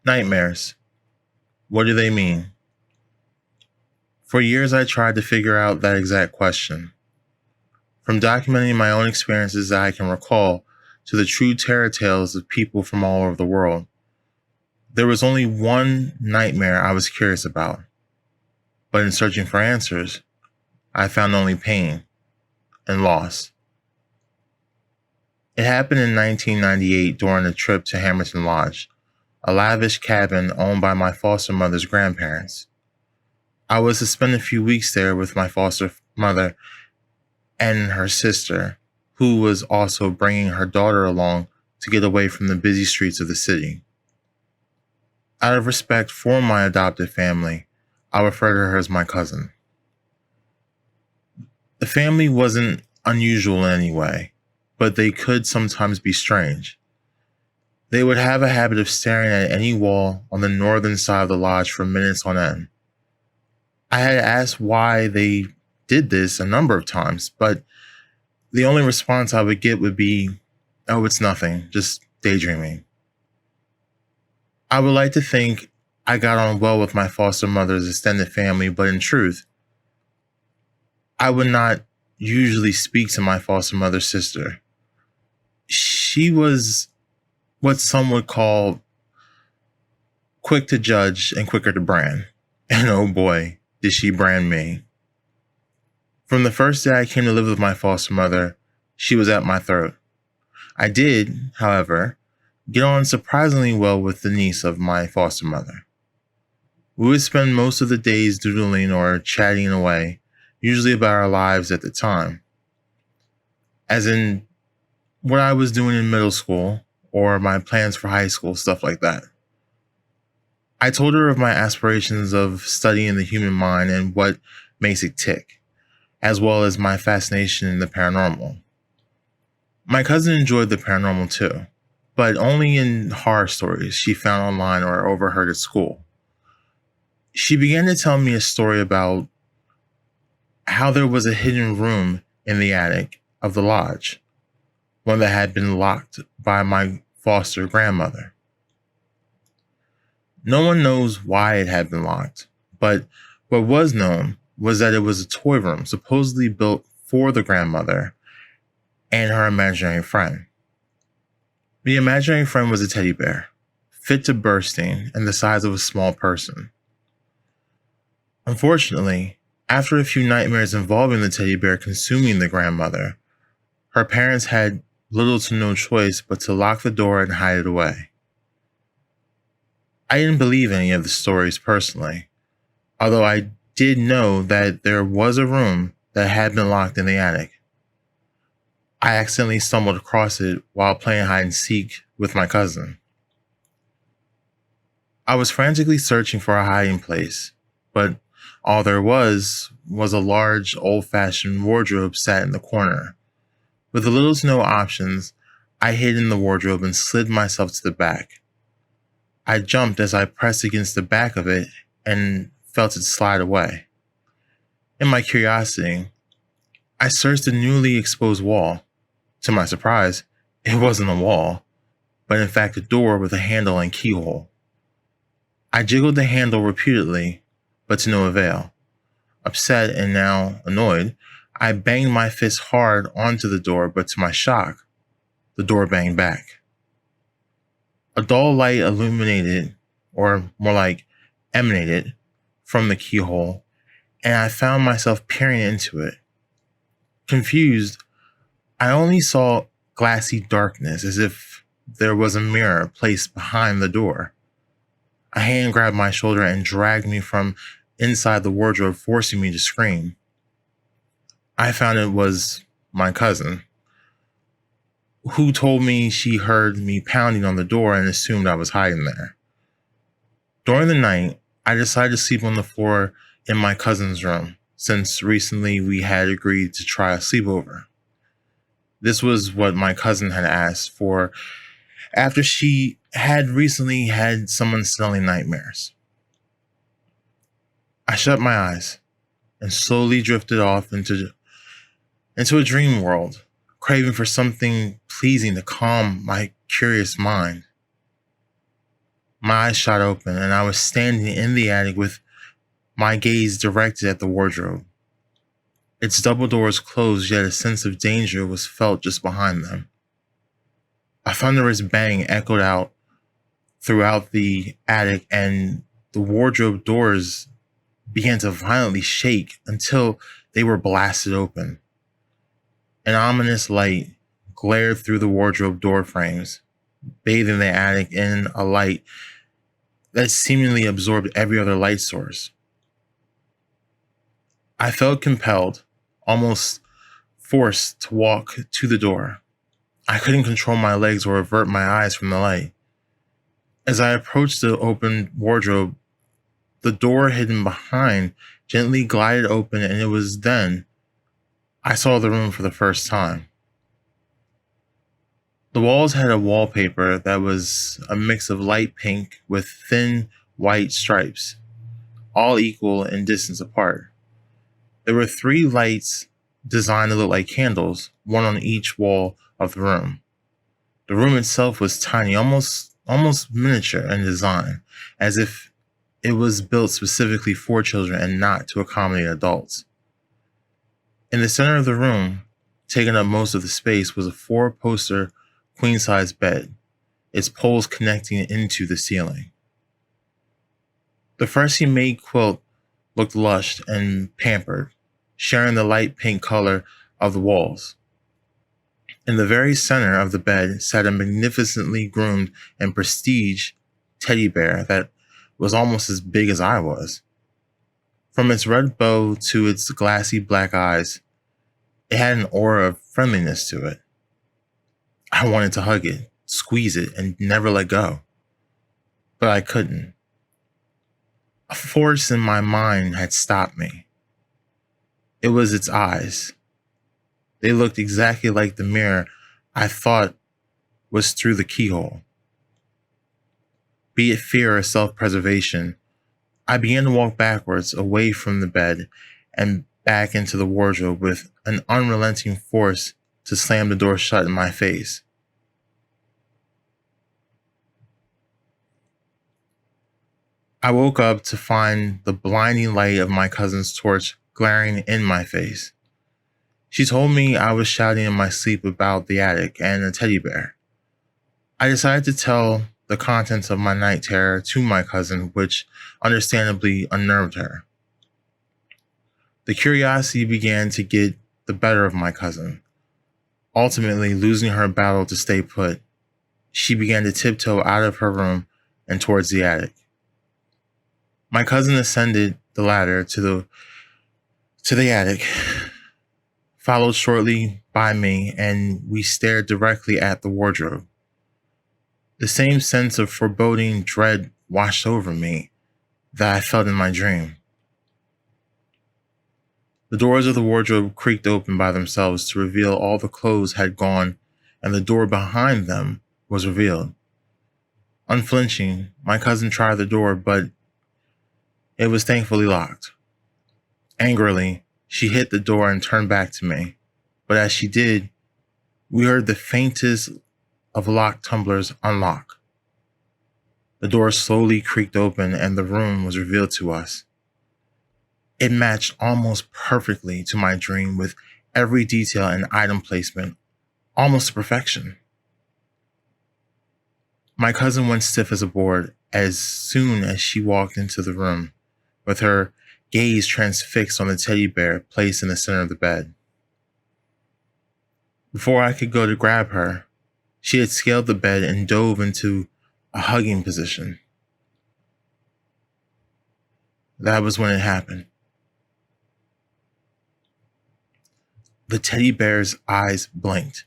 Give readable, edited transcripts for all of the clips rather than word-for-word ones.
Nightmares. What do they mean? For years, I tried to figure out that exact question. From documenting my own experiences that I can recall to the true terror tales of people from all over the world, there was only one nightmare I was curious about. But in searching for answers, I found only pain and loss. It happened in 1998 during a trip to Hamilton Lodge, a lavish cabin owned by my foster mother's grandparents. I was to spend a few weeks there with my foster mother and her sister, who was also bringing her daughter along to get away from the busy streets of the city. Out of respect for my adopted family, I refer to her as my cousin. The family wasn't unusual in any way, but they could sometimes be strange. They would have a habit of staring at any wall on the northern side of the lodge for minutes on end. I had asked why they did this a number of times, but the only response I would get would be, "Oh, it's nothing, just daydreaming." I would like to think I got on well with my foster mother's extended family, but in truth, I would not usually speak to my foster mother's sister. She was what some would call quick to judge and quicker to brand. And oh boy, did she brand me. From the first day I came to live with my foster mother, she was at my throat. I did, however, get on surprisingly well with the niece of my foster mother. We would spend most of the days doodling or chatting away, usually about our lives at the time, as in what I was doing in middle school or my plans for high school, stuff like that. I told her of my aspirations of studying the human mind and what makes it tick, as well as my fascination in the paranormal. My cousin enjoyed the paranormal too, but only in horror stories she found online or overheard at school. She began to tell me a story about how there was a hidden room in the attic of the lodge, one that had been locked by my foster grandmother. No one knows why it had been locked, but what was known was that it was a toy room supposedly built for the grandmother and her imaginary friend. The imaginary friend was a teddy bear, fit to bursting and the size of a small person. Unfortunately, after a few nightmares involving the teddy bear consuming the grandmother, her parents had little to no choice but to lock the door and hide it away. I didn't believe any of the stories personally, although I did know that there was a room that had been locked in the attic. I accidentally stumbled across it while playing hide and seek with my cousin. I was frantically searching for a hiding place, but all there was a large, old-fashioned wardrobe sat in the corner. With little to no options, I hid in the wardrobe and slid myself to the back. I jumped as I pressed against the back of it and felt it slide away. In my curiosity, I searched the newly exposed wall. To my surprise, it wasn't a wall, but in fact a door with a handle and keyhole. I jiggled the handle repeatedly, but to no avail. Upset and now annoyed, I banged my fist hard onto the door, but to my shock, the door banged back. A dull light illuminated, or more like emanated, from the keyhole, and I found myself peering into it. Confused, I only saw glassy darkness, as if there was a mirror placed behind the door. A hand grabbed my shoulder and dragged me from inside the wardrobe, forcing me to scream. I found it was my cousin, who told me she heard me pounding on the door and assumed I was hiding there. During the night, I decided to sleep on the floor in my cousin's room, since recently we had agreed to try a sleepover. This was what my cousin had asked for after she had recently had some unsettling nightmares. I shut my eyes and slowly drifted off into a dream world, craving for something pleasing to calm my curious mind. My eyes shot open, and I was standing in the attic with my gaze directed at the wardrobe. Its double doors closed, yet a sense of danger was felt just behind them. A thunderous bang echoed out throughout the attic, and the wardrobe doors began to violently shake until they were blasted open. An ominous light glared through the wardrobe door frames, bathing the attic in a light that seemingly absorbed every other light source. I felt compelled, almost forced to walk to the door. I couldn't control my legs or avert my eyes from the light. As I approached the open wardrobe, the door hidden behind gently glided open, and it was then I saw the room for the first time. The walls had a wallpaper that was a mix of light pink with thin white stripes, all equal in distance apart. There were 3 lights designed to look like candles, one on each wall of the room. The room itself was tiny, almost miniature in design, as if it was built specifically for children and not to accommodate adults. In the center of the room, taking up most of the space, was a 4-poster queen-size bed, its poles connecting into the ceiling. The freshly made quilt looked lush and pampered, sharing the light pink color of the walls. In the very center of the bed sat a magnificently groomed and prestige teddy bear that was almost as big as I was. From its red bow to its glassy black eyes, it had an aura of friendliness to it. I wanted to hug it, squeeze it, and never let go. But I couldn't. A force in my mind had stopped me. It was its eyes. They looked exactly like the mirror I thought was through the keyhole. Be it fear or self-preservation, I began to walk backwards away from the bed and back into the wardrobe with an unrelenting force to slam the door shut in my face. I woke up to find the blinding light of my cousin's torch glaring in my face. She told me I was shouting in my sleep about the attic and a teddy bear. I decided to tell the contents of my night terror to my cousin, which understandably unnerved her. The curiosity began to get the better of my cousin. Ultimately, losing her battle to stay put, she began to tiptoe out of her room and towards the attic. My cousin ascended the ladder to the attic, followed shortly by me, and we stared directly at the wardrobe. The same sense of foreboding dread washed over me that I felt in my dream. The doors of the wardrobe creaked open by themselves to reveal all the clothes had gone, and the door behind them was revealed. Unflinching, my cousin tried the door, but it was thankfully locked. Angrily, she hit the door and turned back to me. But as she did, we heard the faintest of locked tumblers unlock. The door slowly creaked open and the room was revealed to us. It matched almost perfectly to my dream with every detail and item placement, almost to perfection. My cousin went stiff as a board as soon as she walked into the room, with her gaze transfixed on the teddy bear placed in the center of the bed. Before I could go to grab her, she had scaled the bed and dove into a hugging position. That was when it happened. The teddy bear's eyes blinked,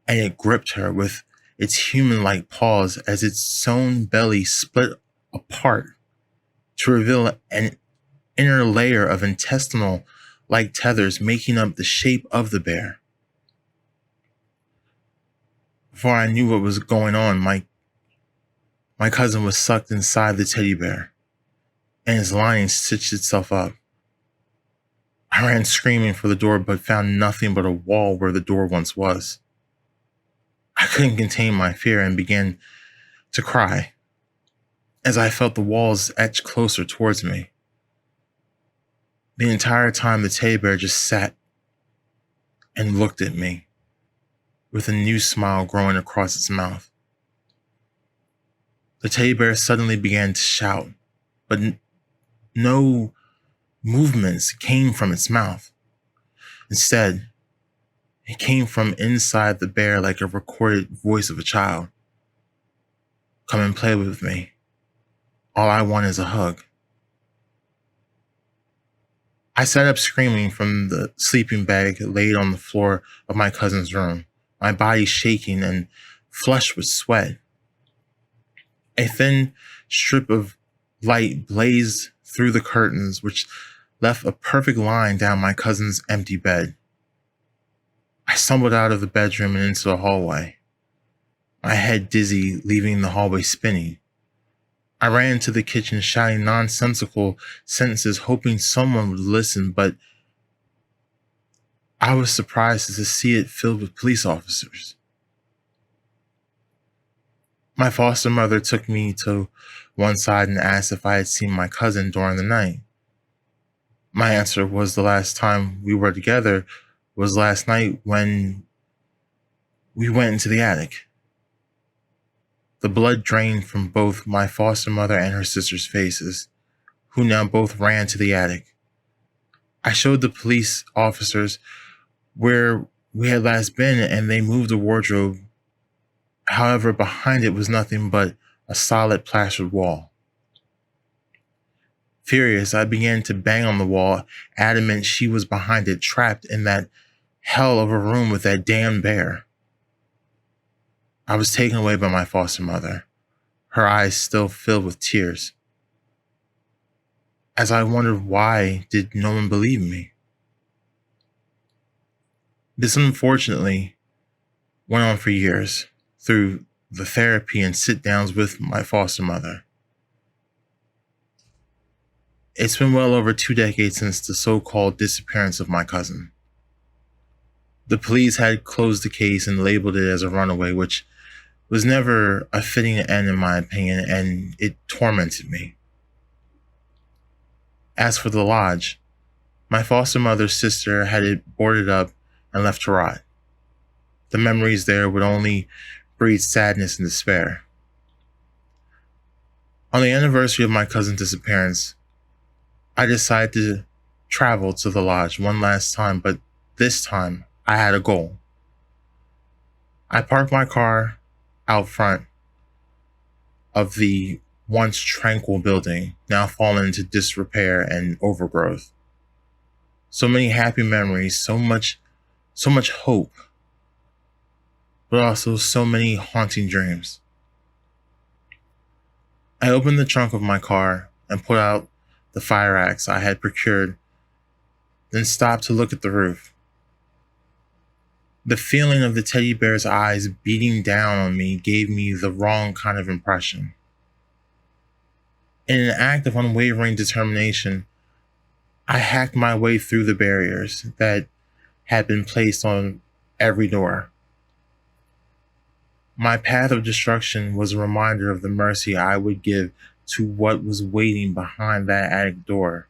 and it gripped her with its human-like paws as its sewn belly split apart to reveal an inner layer of intestinal-like tethers making up the shape of the bear. Before I knew what was going on, my cousin was sucked inside the teddy bear, and his lining stitched itself up. I ran screaming for the door, but found nothing but a wall where the door once was. I couldn't contain my fear and began to cry. as I felt the walls etch closer towards me. The entire time, the teddy bear just sat and looked at me with a new smile growing across its mouth. The teddy bear suddenly began to shout, but no movements came from its mouth. Instead, it came from inside the bear like a recorded voice of a child. Come and play with me. All I want is a hug. I sat up screaming from the sleeping bag laid on the floor of my cousin's room, my body shaking and flushed with sweat. A thin strip of light blazed through the curtains, which left a perfect line down my cousin's empty bed. I stumbled out of the bedroom and into the hallway, my head dizzy, leaving the hallway spinning. I ran into the kitchen shouting nonsensical sentences, hoping someone would listen, but I was surprised to see it filled with police officers. My foster mother took me to one side and asked if I had seen my cousin during the night. My answer was the last time we were together was last night when we went into the attic. The blood drained from both my foster mother and her sister's faces, who now both ran to the attic. I showed the police officers where we had last been, and they moved the wardrobe. However, behind it was nothing but a solid plastered wall. Furious, I began to bang on the wall, adamant she was behind it, trapped in that hell of a room with that damn bear. I was taken away by my foster mother, her eyes still filled with tears, as I wondered why did no one believe me. This unfortunately went on for years through the therapy and sit-downs with my foster mother. It's been well over 2 decades since the so-called disappearance of my cousin. The police had closed the case and labeled it as a runaway, which was never a fitting end in my opinion, and it tormented me. As for the lodge, my foster mother's sister had it boarded up and left to rot. The memories there would only breed sadness and despair. On the anniversary of my cousin's disappearance, I decided to travel to the lodge one last time, but this time I had a goal. I parked my car out front of the once tranquil building, now fallen into disrepair and overgrowth. So many happy memories, so much hope, but also so many haunting dreams. I opened the trunk of my car and pulled out the fire axe I had procured, then stopped to look at the roof. The feeling of the teddy bear's eyes beating down on me gave me the wrong kind of impression. In an act of unwavering determination, I hacked my way through the barriers that had been placed on every door. My path of destruction was a reminder of the mercy I would give to what was waiting behind that attic door,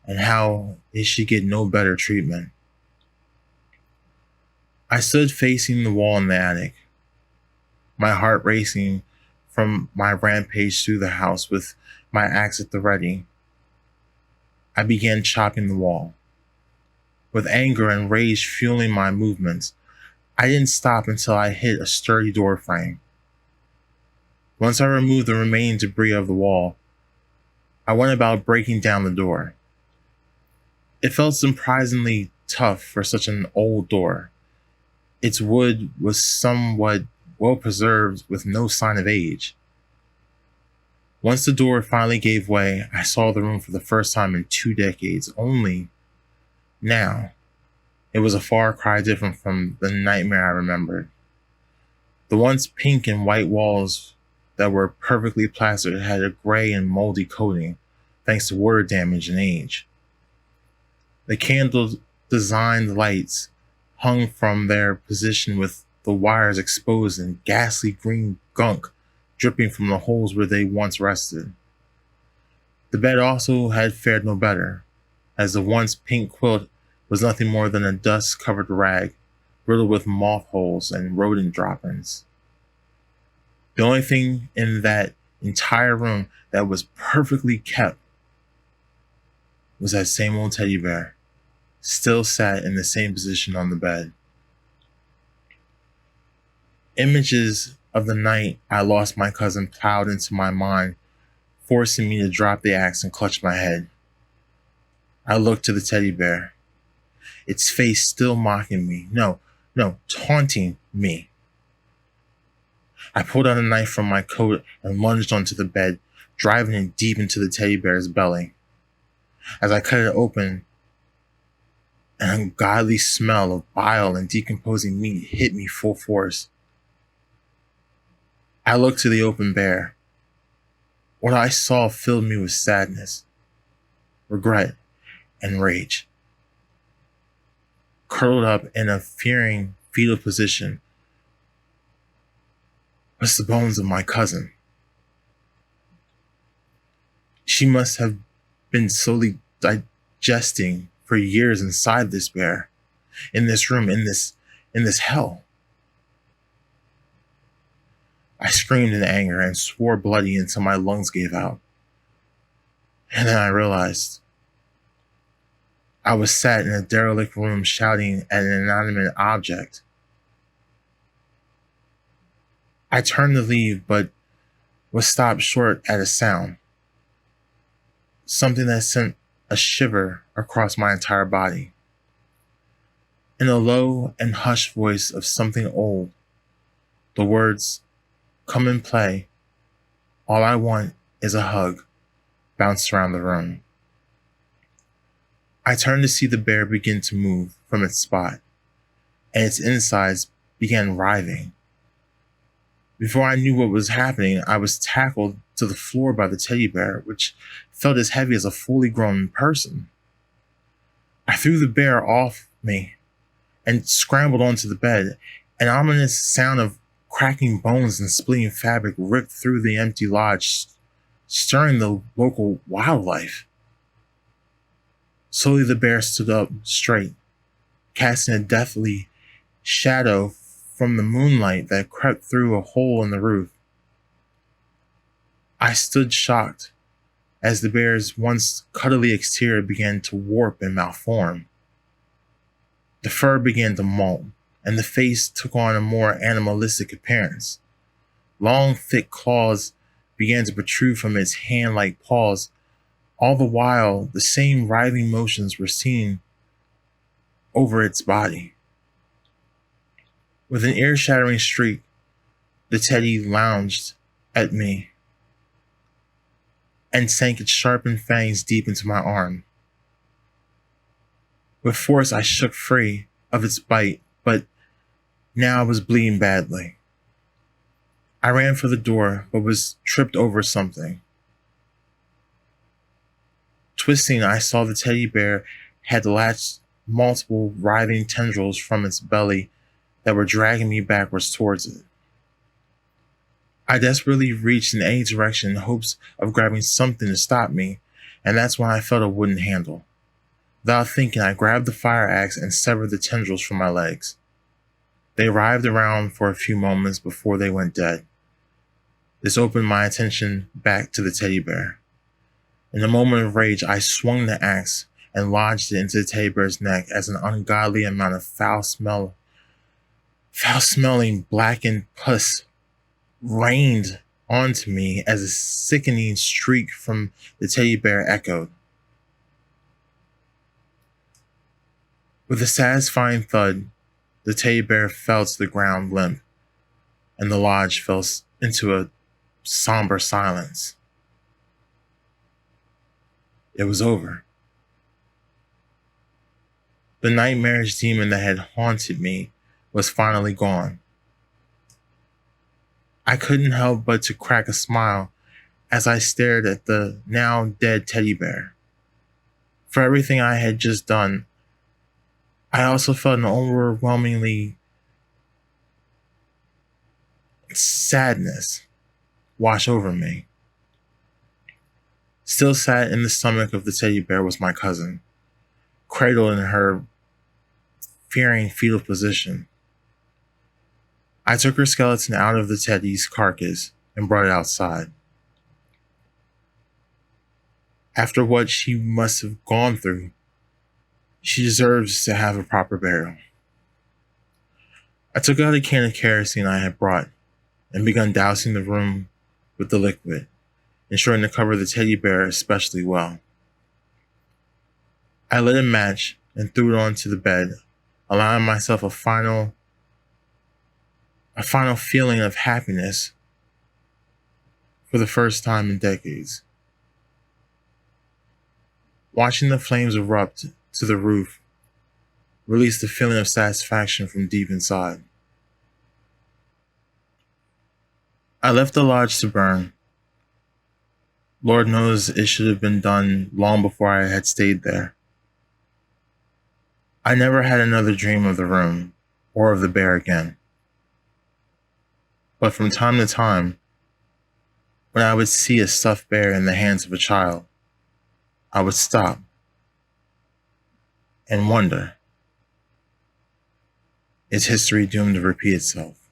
and how it should get no better treatment. I stood facing the wall in the attic, my heart racing from my rampage through the house with my axe at the ready. I began chopping the wall. With anger and rage fueling my movements, I didn't stop until I hit a sturdy door frame. Once I removed the remaining debris of the wall, I went about breaking down the door. It felt surprisingly tough for such an old door. Its wood was somewhat well preserved with no sign of age. Once the door finally gave way, I saw the room for the first time in 2 decades, only now it was a far cry different from the nightmare I remembered. The once pink and white walls that were perfectly plastered had a gray and moldy coating, thanks to water damage and age. The candle-designed lights hung from their position with the wires exposed, and ghastly green gunk dripping from the holes where they once rested. The bed also had fared no better, as the once pink quilt was nothing more than a dust-covered rag, riddled with moth holes and rodent droppings. The only thing in that entire room that was perfectly kept was that same old teddy bear, still sat in the same position on the bed. Images of the night I lost my cousin plowed into my mind, forcing me to drop the axe and clutch my head. I looked to the teddy bear, its face still mocking me. No, taunting me. I pulled out a knife from my coat and lunged onto the bed, driving it deep into the teddy bear's belly. As I cut it open, an ungodly smell of bile and decomposing meat hit me full force. I looked to the open bear. What I saw filled me with sadness, regret, and rage. Curled up in a fearing fetal position was the bones of my cousin. She must have been slowly digesting for years inside this bear, in this room, in this hell. I screamed in anger and swore bloody until my lungs gave out. And then I realized I was sat in a derelict room shouting at an inanimate object. I turned to leave, but was stopped short at a sound. Something that sent a shiver across my entire body. In a low and hushed voice of something old, the words, "Come and play. All I want is a hug," bounced around the room. I turned to see the bear begin to move from its spot, and its insides began writhing. Before I knew what was happening, I was tackled to the floor by the teddy bear, which felt as heavy as a fully grown person. I threw the bear off me and scrambled onto the bed. An ominous sound of cracking bones and splitting fabric ripped through the empty lodge, stirring the local wildlife. Slowly the bear stood up straight, casting a deathly shadow from the moonlight that crept through a hole in the roof. I stood shocked as the bear's once cuddly exterior began to warp and malform. The fur began to molt, and the face took on a more animalistic appearance. Long, thick claws began to protrude from its hand-like paws. All the while, the same writhing motions were seen over its body. With an ear-shattering shriek, the teddy lunged at me and sank its sharpened fangs deep into my arm. With force, I shook free of its bite, but now I was bleeding badly. I ran for the door, but was tripped over something. Twisting, I saw the teddy bear had latched multiple writhing tendrils from its belly that were dragging me backwards towards it. I desperately reached in any direction in hopes of grabbing something to stop me, and that's when I felt a wooden handle. Without thinking, I grabbed the fire axe and severed the tendrils from my legs. They writhed around for a few moments before they went dead. This opened my attention back to the teddy bear. In a moment of rage, I swung the axe and lodged it into the teddy bear's neck as an ungodly amount of foul-smelling, blackened pus rained onto me as a sickening shriek from the teddy bear echoed. With a satisfying thud, the teddy bear fell to the ground limp, and the lodge fell into a somber silence. It was over. The nightmarish demon that had haunted me was finally gone. I couldn't help but to crack a smile as I stared at the now dead teddy bear. For everything I had just done, I also felt an overwhelmingly sadness. wash over me. Still sat in the stomach of the teddy bear was my cousin, cradled in her fearing fetal position. I took her skeleton out of the teddy's carcass and brought it outside. After what she must have gone through, she deserves to have a proper burial. I took out a can of kerosene I had brought and begun dousing the room with the liquid, ensuring to cover the teddy bear especially well. I lit a match and threw it onto the bed, allowing myself a final feeling of happiness for the first time in decades. Watching the flames erupt to the roof released a feeling of satisfaction from deep inside. I left the lodge to burn. Lord knows it should have been done long before I had stayed there. I never had another dream of the room or of the bear again. But from time to time, when I would see a stuffed bear in the hands of a child, I would stop and wonder, is history doomed to repeat itself?